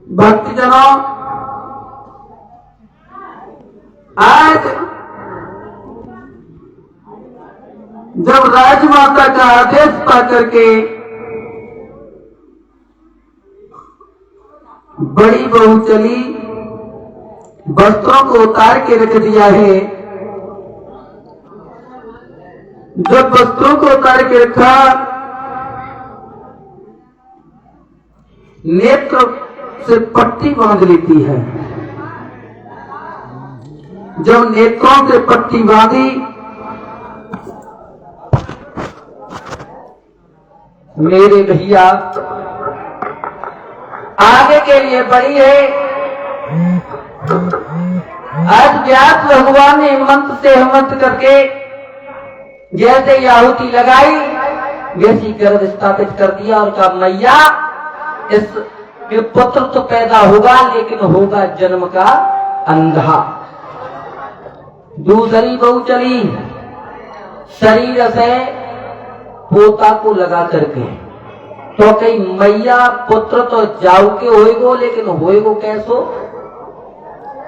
भक्तजनों, आज जब राजमाता का आदेश पाकर के बड़ी बहू चली, वस्त्रों को उतार के रख दिया है। जब वस्त्रों को उतार के रखा, नेत्र से पट्टी बांध लेती है। जब नेत्रों से पट्टी बांधी, मेरे भैया आगे के लिए बढ़ी है। आज व्यास भगवान ने मंत्र से हिम्मत करके जैसे आहुति लगाई वैसी गर्भ स्थापित कर दिया और कहा मैया इस पुत्र तो पैदा होगा लेकिन होगा जन्म का अंधा। दूसरी बहू चली, शरीर से पोता को लगा करके, तो कहीं मैया पुत्र तो जाऊ के होएगो लेकिन होएगो कैसो,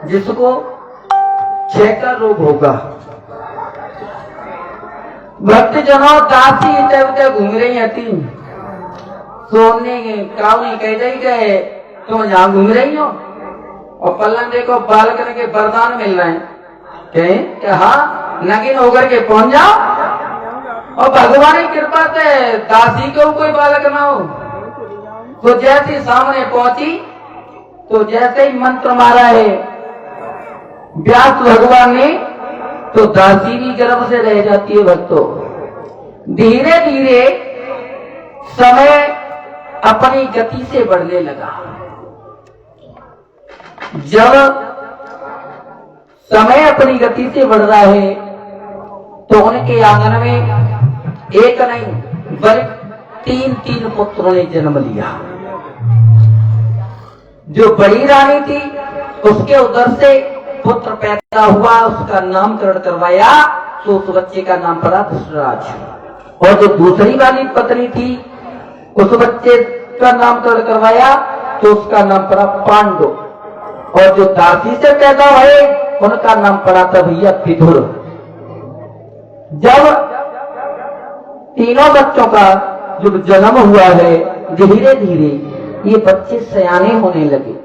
जिसको छेका रोग होगा। भक्तजनों, दासी इधर घूम रही थी, सोने कावनी कह रही गए तुम यहाँ घूम रही हो और पल्लन देखो बालकन के वरदान मिल रहे हैं। कहे हाँ नगिन होकर के पहुंच जाओ और भगवान की कृपा से दासी को कोई बालक ना हो। तो जैसे सामने पहुंची तो जैसे ही मंत्र मारा है व्यास भगवान ने, तो दासी भी गर्भ से रह जाती है। भक्तों, धीरे धीरे समय अपनी गति से बढ़ने लगा। जब समय अपनी गति से बढ़ रहा है तो उनके आंगन में एक नहीं बल्कि तीन पुत्रों ने जन्म लिया। जो बड़ी रानी थी उसके उदर से पुत्र पैदा हुआ, उसका नामकरण करवाया तो उस बच्चे का नाम पड़ा धृतराज। और जो दूसरी वाली पत्नी थी उस बच्चे का नामकरण करवाया तो उसका नाम पड़ा पांडु। और जो दासी से पैदा हुए उनका नाम पड़ा था भैया विदुर। जब तीनों बच्चों का जब जन्म हुआ है, धीरे धीरे ये बच्चे सयाने होने लगे।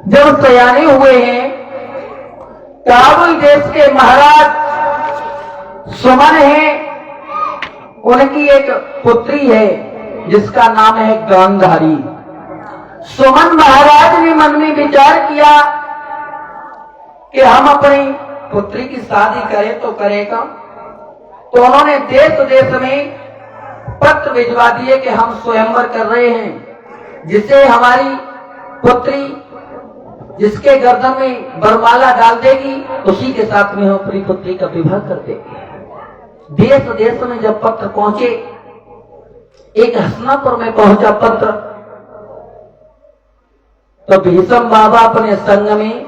जब सयाने हुए हैं, काबुल देश के महाराज सुमन है, उनकी एक पुत्री है जिसका नाम है गांधारी। सुमन महाराज ने मन में विचार किया कि हम अपनी पुत्री की शादी करें तो करेगा। तो उन्होंने देश देश में पत्र भिजवा दिए कि हम स्वयंवर कर रहे हैं, जिसे हमारी पुत्री जिसके गर्दन में बरमाला डाल देगी उसी के साथ में हम अपनी पुत्री का विवाह कर देंगे। देश देश में जब पत्र पहुंचे, एक हसनापुर में पहुंचा पत्र, तो भीष्म बाबा अपने संग में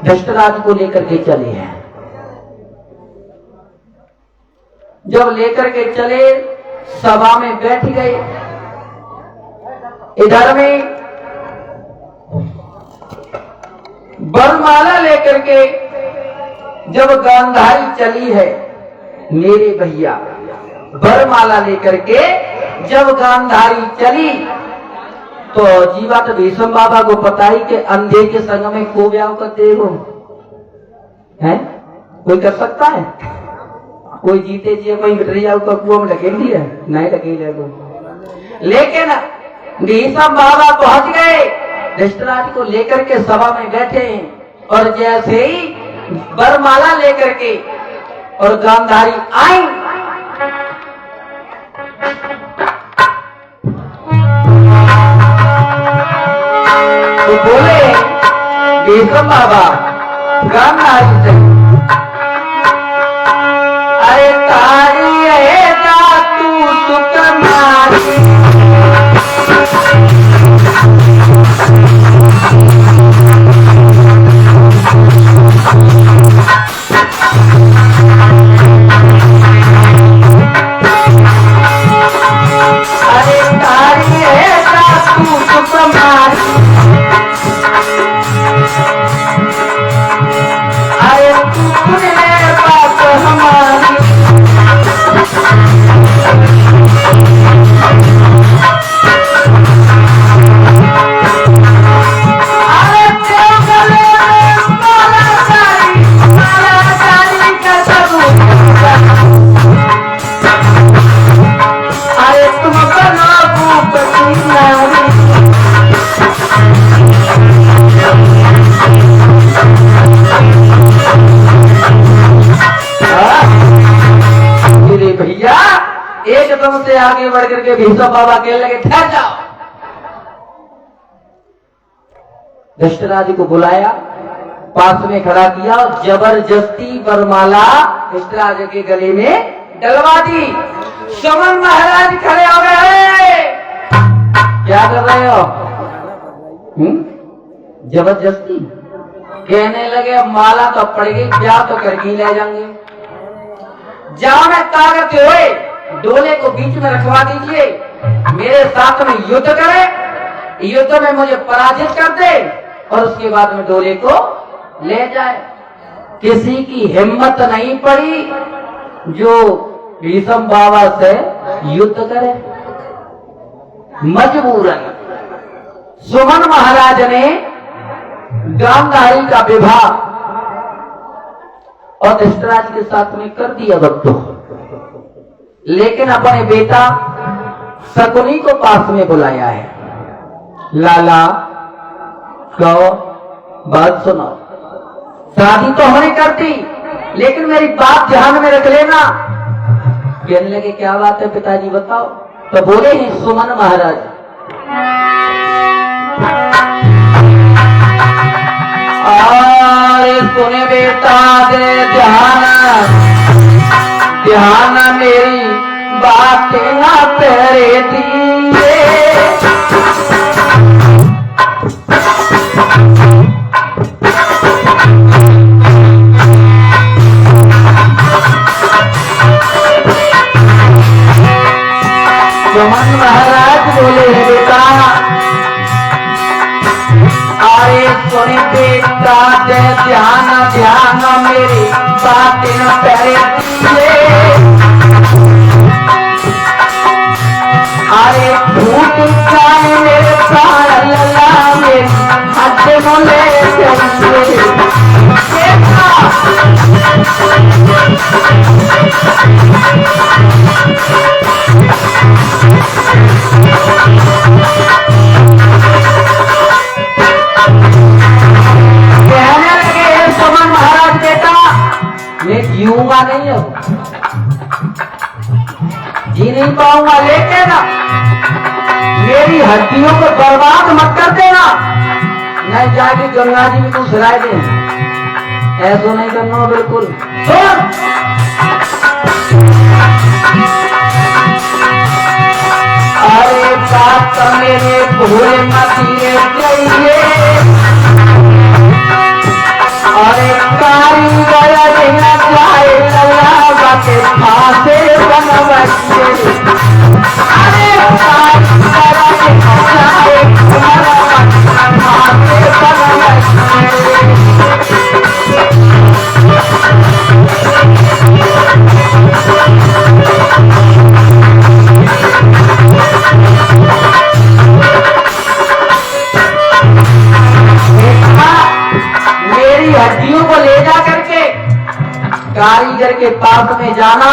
धृतराज को लेकर के चले हैं। जब लेकर के चले सभा में बैठ गए, इधर में बरमाला लेकर के जब गांधारी चली है, मेरे भैया बरमाला लेकर के जब गांधारी चली तो जीवा तो भीष्म बाबा को पता ही कि अंधे के संग में को ब्याह करते हो है, कोई कर सकता है? कोई जीते जी कोई बिटरिया का कुआं में ढकेल दिया नहीं ढकेल को। लेकिन भीष्म बाबा पहुंच गए, धृतराज को लेकर के सभा में बैठे हैं और जैसे ही बरमाला लेकर के और गांधारी आई तो बोले भीष्म बाबा गांधारी से, अरे तारी है तू सुकन्यारी, अरे तारी है तू सुकन्यारी, हमारी, अरे तू सुन ले बात हमारी। अरे तेरे गले में माला डाली का सबूत, अरे तुम बनो भूप की नारी। मेरे भैया एकदम से आगे बढ़ करके भीष्म बाबा कहने लगे ठहर जाओ। धृतराज को बुलाया, पास में खड़ा किया और जबरदस्ती वरमाला धृतराज के गले में डलवा दी। सुमन महाराज खड़े हो गए, क्या कर रहे हो? जबरदस्ती कहने लगे अब माला तो पड़ गई, क्या तो करके ले जाएंगे। जाओ मैं ताकत हुए डोले को बीच में रखवा दीजिए, मेरे साथ में युद्ध करे, युद्ध में मुझे पराजित कर दे और उसके बाद में डोले को ले जाए। किसी की हिम्मत नहीं पड़ी जो भीष्म बाबा से युद्ध करे। मजबूरन सुमन महाराज ने गांधारी का विवाह और धृतराज के साथ में कर दिया भक्तों, लेकिन अपने बेटा शकुनी को पास में बुलाया है। लाला कहो बात सुनो, शादी तो हमने कर दी, लेकिन मेरी बात ध्यान में रख लेना। कहने लगे क्या बात है पिताजी बताओ। तो बोले हैं सुमन महाराज, अरे सुने बेटा दे ध्यान, ध्यान मेरी बातें ना तेरे दिए। सुमन महाराज बोले बेटा, अरे सुने बेटा दे ध्यान, ध्यान मेरी बातें न तेरे दिए। अरे फूट जाए मेरे सारा लला मेरी हाथ मोले कहने लगे सुमन महाराज बेटा मैं जीऊंगा नहीं अब, जी नहीं पाऊंगा, लेकिन मेरी हड्डियों को बर्बाद मत कर देना, नहीं जाके गंगा जी में तू सराय दे, ऐसा नहीं करना बिल्कुल। सुन अरे बात मेरे भूल मतीरे चाहिए, अरे कारीगर रहना चाहे लल्ला के फांसे बनवाइए। अरे कारीगर रहना चाहे लल्ला के फांसे बनवाइए। मेरी हड्डियों को ले जा करके कारीगर के पास में जाना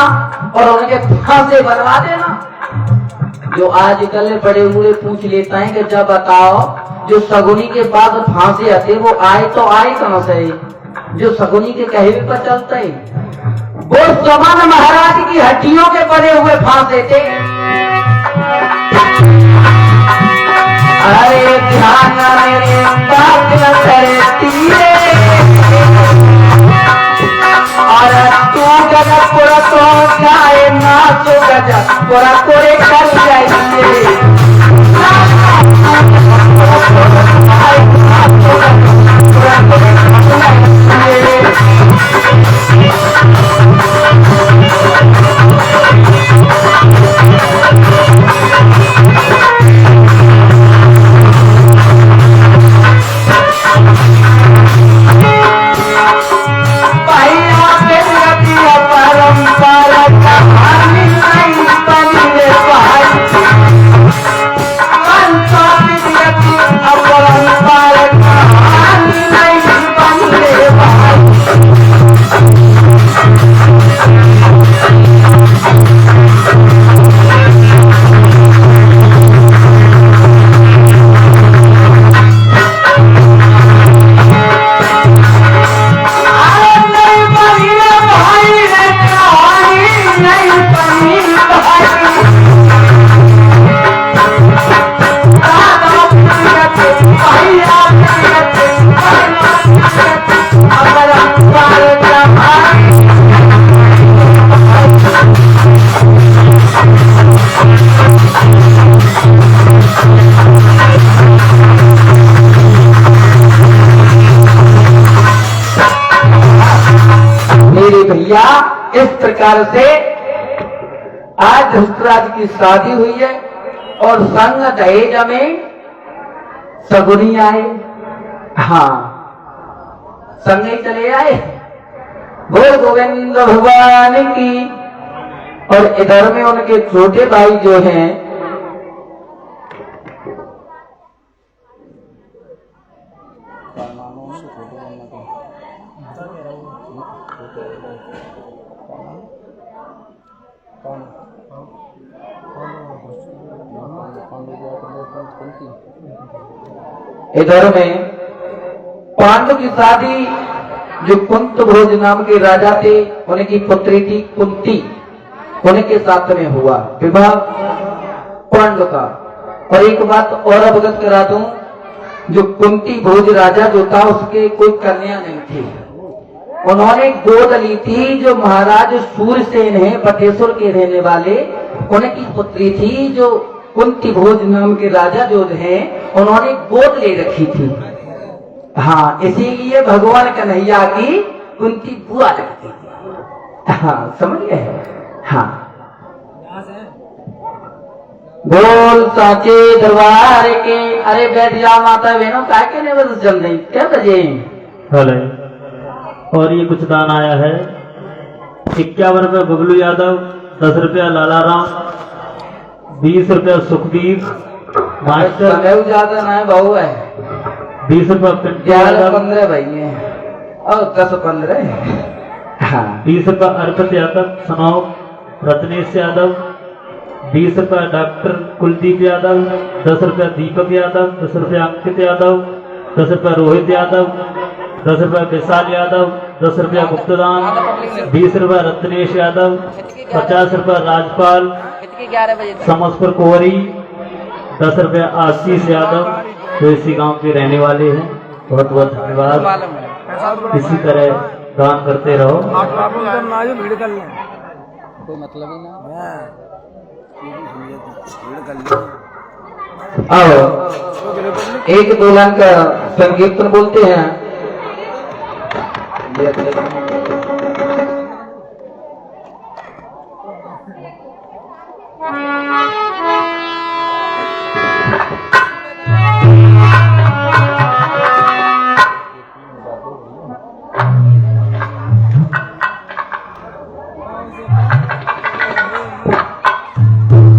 और उनके फांसे बनवा देना। जो आजकल बड़े बूढ़े पूछ लेता है कि जब बताओ जो सगुनी के पास फांसे आते वो आए तो आए कहां से, जो सगुनी के कहे पर चलता है वो सुमन महाराज की हड्डियों के बने हुए फांसे थे। अरे ध्यान मेरे बात न करे तीरे, और तू गजब पूरा तो जाए ना तो गजब पूरा कोरे कर जाइए। प्रकार से आज धृतराज की शादी हुई है और संग दहेज में सगुनी आए। हाँ, संग ही चले आए। बोल गोविंद भगवान की। और इधर में उनके छोटे भाई जो हैं इधर में पांडु की शादी जो कुंत भोज नाम के राजा थे, उनकी पुत्री थी कुंती, उनके साथ में हुआ विवाह पांडु का। और एक बात और अवगत करा दूं, जो कुंती भोज राजा जो था उसके कोई कन्या नहीं थी। उन्होंने गोद ली थी जो महाराज सूरसेन है बटेश्वर के रहने वाले, उनकी पुत्री थी जो कुंती भोज नाम के राजा जो हैं उन्होंने गोद ले रखी थी। हाँ, इसीलिए भगवान कन्हैया की कुंती बुआ लगती थी। हाँ, समझ गए। हाँ, बोल साचे दरबार के। अरे बैठ जा माता बहनों, काय के नहीं बस जम नहीं क्या बजे। हेलो, और ये कुछ दान आया है। 51 रुपये बबलू यादव, 10 रुपया लाला राम, 20 रुपया सुखदीप मास्टर, ज्यादा ना है बहु है। 20 रुपया 15 भाई है और 10-15। हाँ, 20 रुपया अर्पित यादव सनौक रत्नेश यादव, 20 रुपया डॉक्टर कुलदीप यादव, 10 रुपया दीपक यादव, 10 रुपया अंकित यादव, 10 रुपया रोहित यादव, 10 रुपया विशाल यादव, 10 रुपया गुप्तदान, 20 रुपया रत्नेश यादव, 50 रुपया राजपाल समसपुर कोहरी, 10 रुपया आशीष यादव जो इसी गांव के रहने वाले हैं। बहुत बहुत धन्यवाद। इसी तरह दान करते रहो। कोई मतलब ही ना। आओ एक दो लाइन का संकीर्तन बोलते हैं।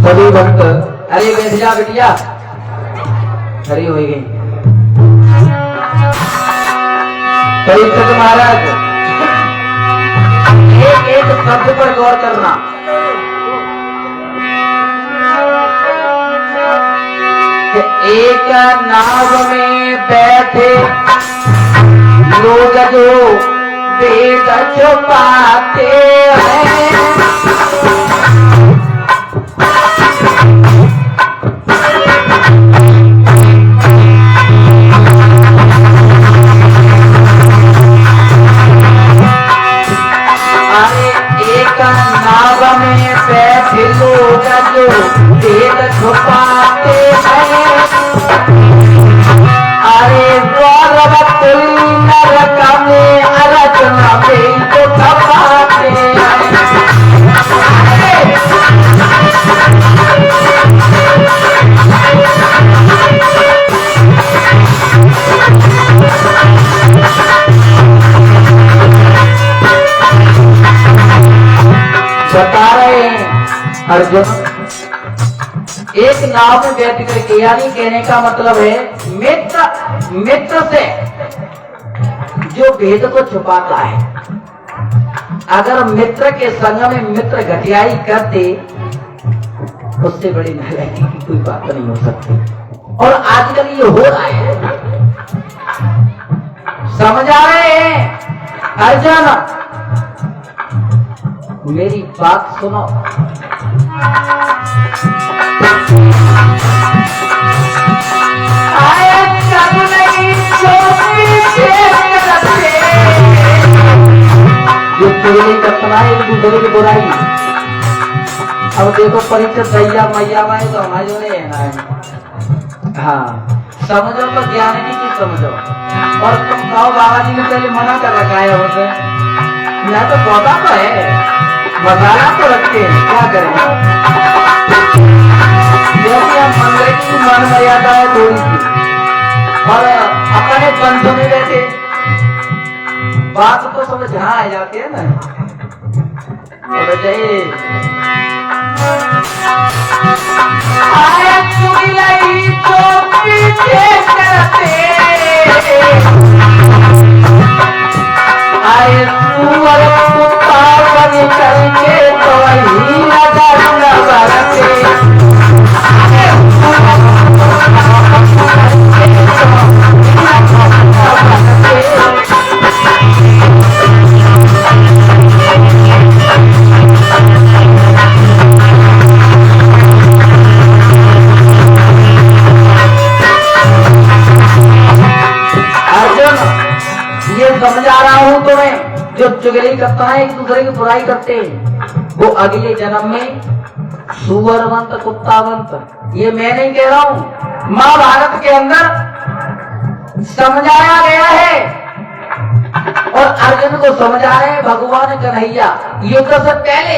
सभी भक्त अरे बैठ जा बिटिया, खड़ी हो गई। परीक्षक महाराज, एक एक शब्द पर गौर करना। कि एक नाव में बैठे लोग जो वेद छुपाते हैं, नाव में बैठे लोग जो वेद छुपाते हैं। अरे गौरव नरक में अर्चना वेद छुपाते हैं। बता रहे हैं अर्जुन, एक नाव में बैठ करके, यानी कहने का मतलब है मित्र से जो भेद को छुपाता है। अगर मित्र के संग में मित्र घटियाई करते, उससे बड़ी नालायकी की कोई बात नहीं हो सकती। और आजकल ये हो रहा है, समझ आ रहे हैं अर्जुन? मेरी बात सुनो। आए कब नहीं जो चोरी करता है एक दूसरे की बुराई। अब देखो परीक्षा दैया मैया माए तो हमारे जो नहीं है ना। हाँ, समझो तो ज्ञान की चीज समझो। और तुम कहो बाबा जी ने पहले मना कर रखा है, होते मैं तो पौधा तो है मसाला तो रखते हैं, क्या करें, क्योंकि हम मंदिर की मान मर्यादा है थोड़ी सी, और अपने बंधु में रहते बात तो समझ हाँ आ जाती है ना। तो बताइए आया चुगलाई तो पीछे करते आए सुअर कुत्ता बन करके तो वही लगा बरसे समझा रहा हूं तुम्हें, जो चुगली करता है एक दूसरे की बुराई करते हैं वो अगले जन्म में सुअरवंत कुत्तावंत, ये मैं नहीं कह रहा हूं, महाभारत के अंदर समझाया गया है और अर्जुन को समझा रहे हैं भगवान कन्हैया युद्ध से पहले।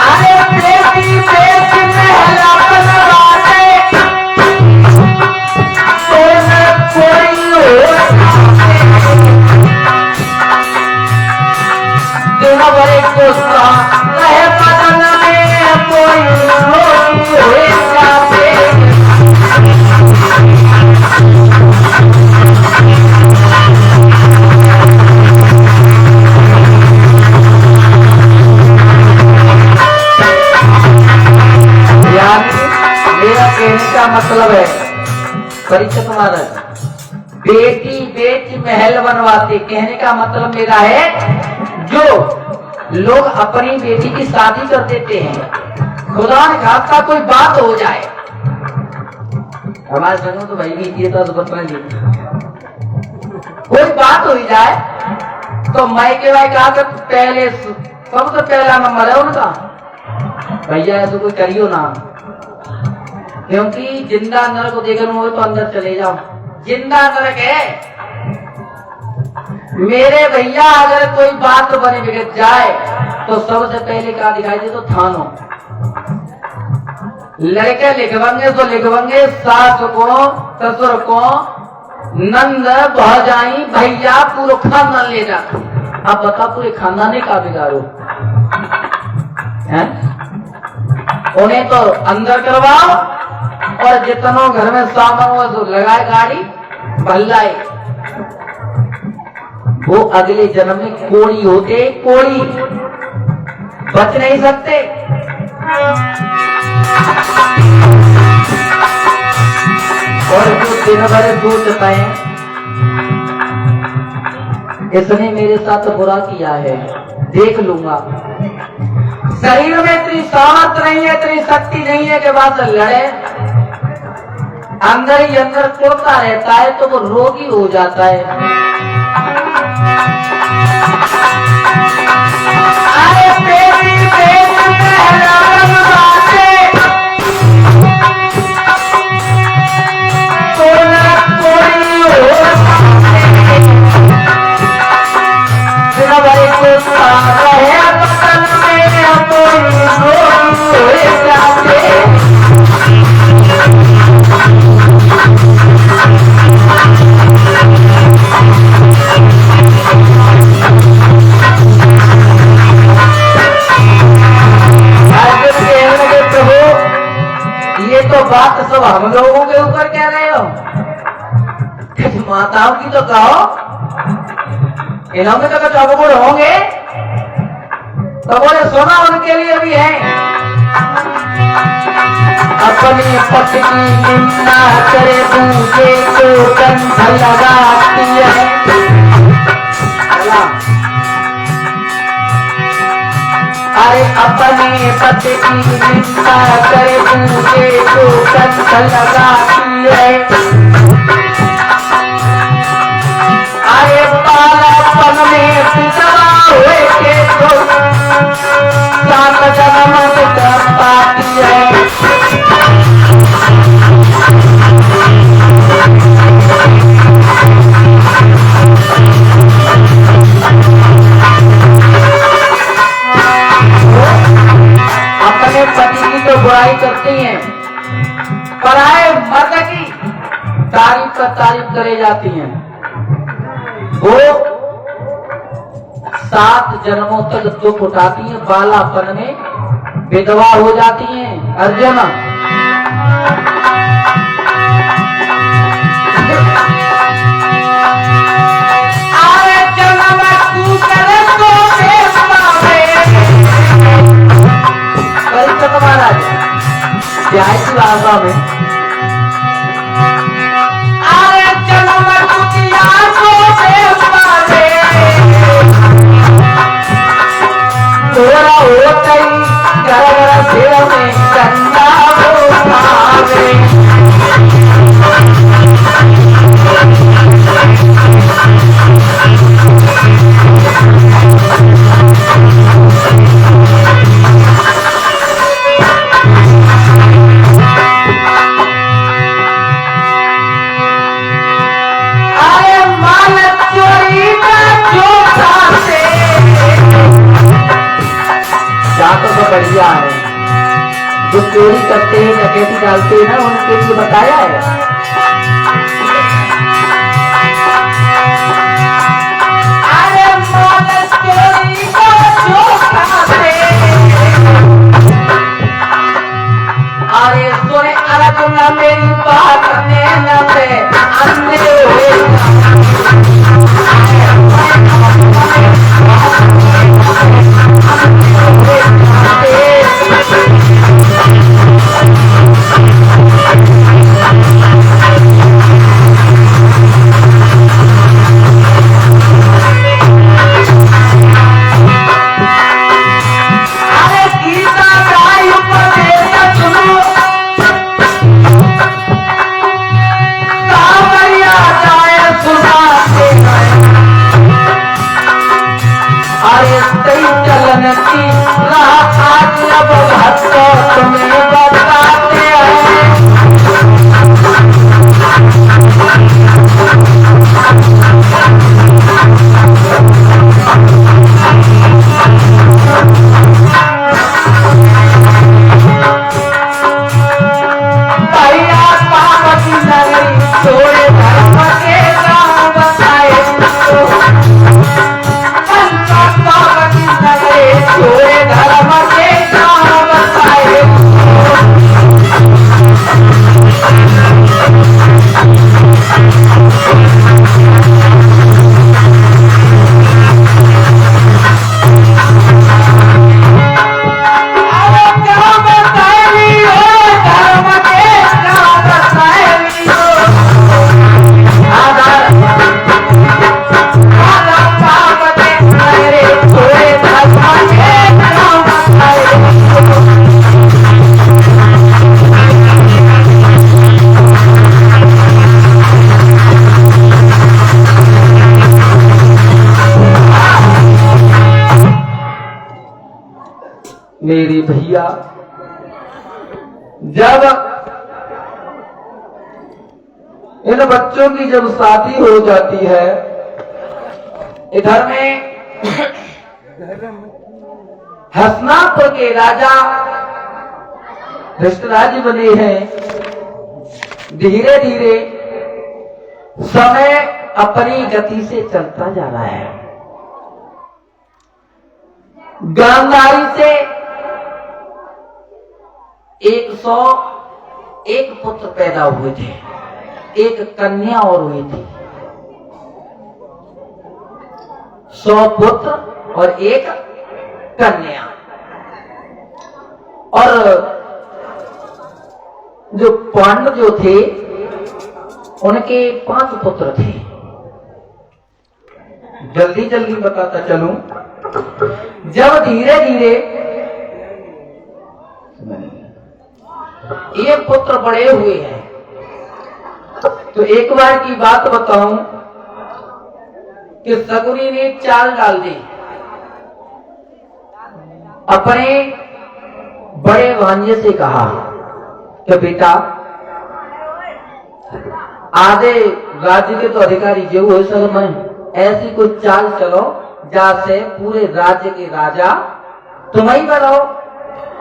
अरे बेटी बेटी महला बनवाते दिन भरे कोसा रहे बदन में कोई रोटी हुए जाते मेरा कहने का मतलब है परीक्षित महाराज, बेटी बेच महल बनवाते, कहने का मतलब मेरा है जो लोग अपनी बेटी की शादी कर देते हैं, खुदा ने खास्ता कोई बात हो जाए, हमारे संग तो भाई भी ये तो बता कोई बात हो जाए तो मैं के भाई कहा कर पहले सबसे पहला नंबर है उनका, भैया ऐसा कोई करियो ना, क्योंकि जिंदा नरक को देखने हो तो अंदर चले जाओ, जिंदा नरक है मेरे भैया। अगर कोई बात बने बिगड़ जाए तो सबसे पहले क्या दिखाई दे तो थानों लड़के लिखवाएंगे तो लिखवाएंगे सास को ससुर को नंद भौजाई भैया पूरा खानदान ले जा। अब बता पूरे खानदान का बिगाड़ो है, उन्हें तो अंदर करवाओ और जितनों घर में सामान हुआ तो लगाए गाड़ी भल्लाए, वो अगले जन्म में कोड़ी होते, कोड़ी बच नहीं सकते। और जो दिन भर सोचता है इसने मेरे साथ बुरा किया है, देख लूंगा, शरीर में इतनी सामर्थ नहीं है, इतनी शक्ति नहीं है कि बात लड़े, अंदर ही अंदर कुड़ता रहता है तो वो रोगी हो जाता है। अरे बेटी बेटी महरान बातें सोना कोई हो बिना भाई को सारा है बदन में कोई रोगी हो जाते। ये तो बात सब हम लोगों के ऊपर कह रहे हो, माताओं की तो कहो, इन्होंने तो कुछ अवगुण होंगे तो बोले सुना उनके लिए भी है। अपने पति की निंदा करे दूसरे को कंठ लगाती है। अरे अपने पति की निंदा करे दूसरे को कंठ लगाती है। अरे बालापन में पिछड़ा हुए के तो सात जन्म कर पाती है। बुराई करती हैं, पराए मर्द की तारीफ पर तारीफ करे जाती हैं, वो 7 जन्मों तक दुख उठाती हैं, बालापन में विधवा हो जाती हैं। अर्जुन, महाराज ध्याय की भाषा में थोड़ा होता ही घर सिर में चंदा बढ़िया है। जो चोरी करते हैं, डकैती डालते हैं ना, उनके लिए बताया है। अरे चोरी का जो खाते, अरे सुने अर्जुन मेरी बात ने न पे अन्य मेरे भैया, जब इन बच्चों की जब शादी हो जाती है, इधर में हसनापुर के राजा धृतराज बने हैं। धीरे धीरे समय अपनी गति से चलता जा रहा है। गांधारी से 101 पुत्र पैदा हुए थे, एक कन्या और हुई थी। 100 पुत्र और एक कन्या। और जो पांडव जो थे उनके 5 पुत्र थे। जल्दी जल्दी बताता चलूं। जब धीरे धीरे ये पुत्र बड़े हुए हैं, तो एक बार की बात बताऊं कि सकुनी ने चाल डाल दी। अपने बड़े भांजे से कहा कि बेटा, आधे राज्य के तो अधिकारी जो हो सके, मैं ऐसी कोई चाल चलो जैसे पूरे राज्य के राजा तुम ही बनाओ।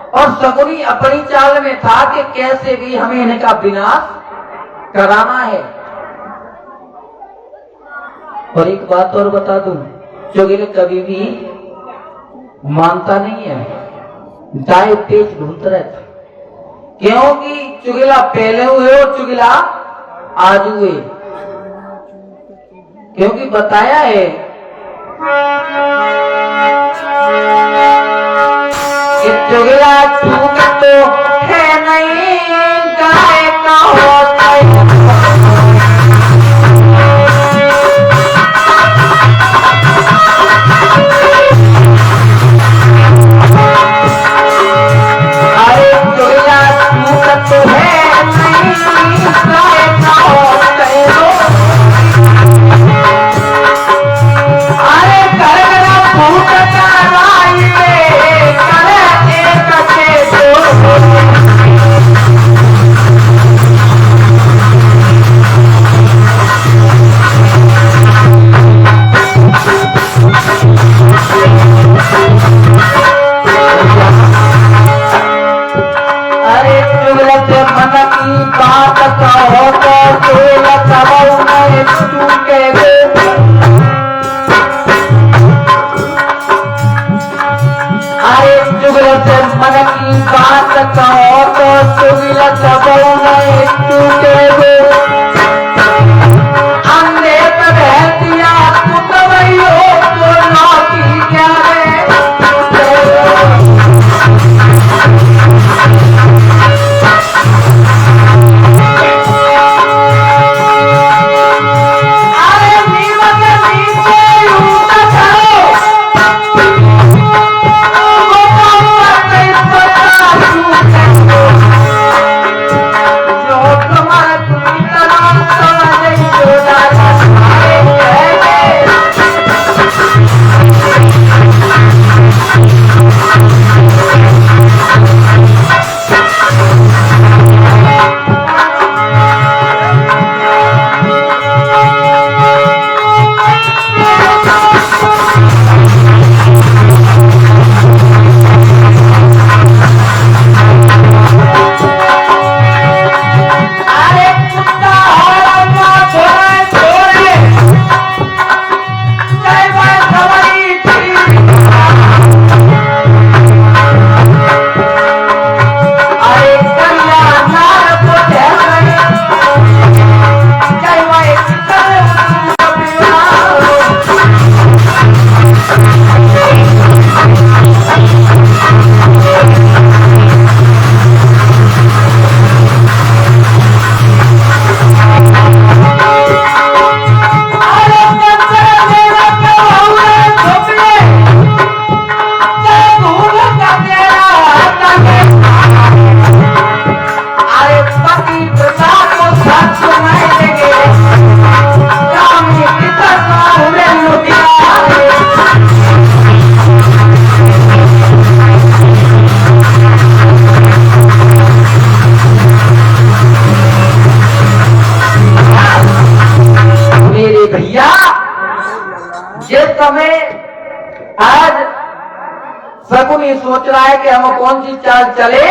और शकुनी अपनी चाल में था कि कैसे भी हमें इनका विनाश कराना है। और एक बात और बता दूं, चुगेल कभी भी मानता नहीं है, दाएं तेज ढूंढता रहता, क्योंकि चुगला पहले हुए और चुगला आज हुए। क्योंकि बताया है कि चुगला चूक तो है नहीं, गाय का होता है। अरे चुगला चूक तो है नहीं, गाय का होता है। अरे करगरा फूटता राई पे, करे एक के दो। अरे चुगलत मन की बात कहो तो चुगलत बहु में चूके गो। अरे चुगलत मन की बात कहो तो चुगलत बहु में चूके गो। अंधे पे बहतिया कुतवैयो तो नौकी क्या रे। अरे नीमक नीचे ऊँचा करो, वो पत्ते पत्ता छूटे। जो तुम्हारे तुम्ही तनाव समझे जो दादा तुम्हारे कहेंगे। अरे कुत्ता हो ना छोड़े छोड़े, जय मैं सवरी थी। अरे कन्या नार को ढेर जय मैं कितने अरे कंसर मेरा कौवे छुपे, जय भूल का तेरा तने। अरे पति पिता को साथ सुनाई देंगे, कामी पिता को उन्हें लुटिया। मेरे भैया, जिस समय आज शकुनी सोच रहा है कि हम कौन सी चाल चले,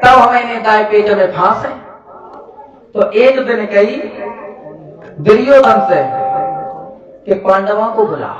तब हमें इन्हें दाएं पेट में फांसे। तो एक दिन कही दुर्योधन से कि पांडवों को बुला।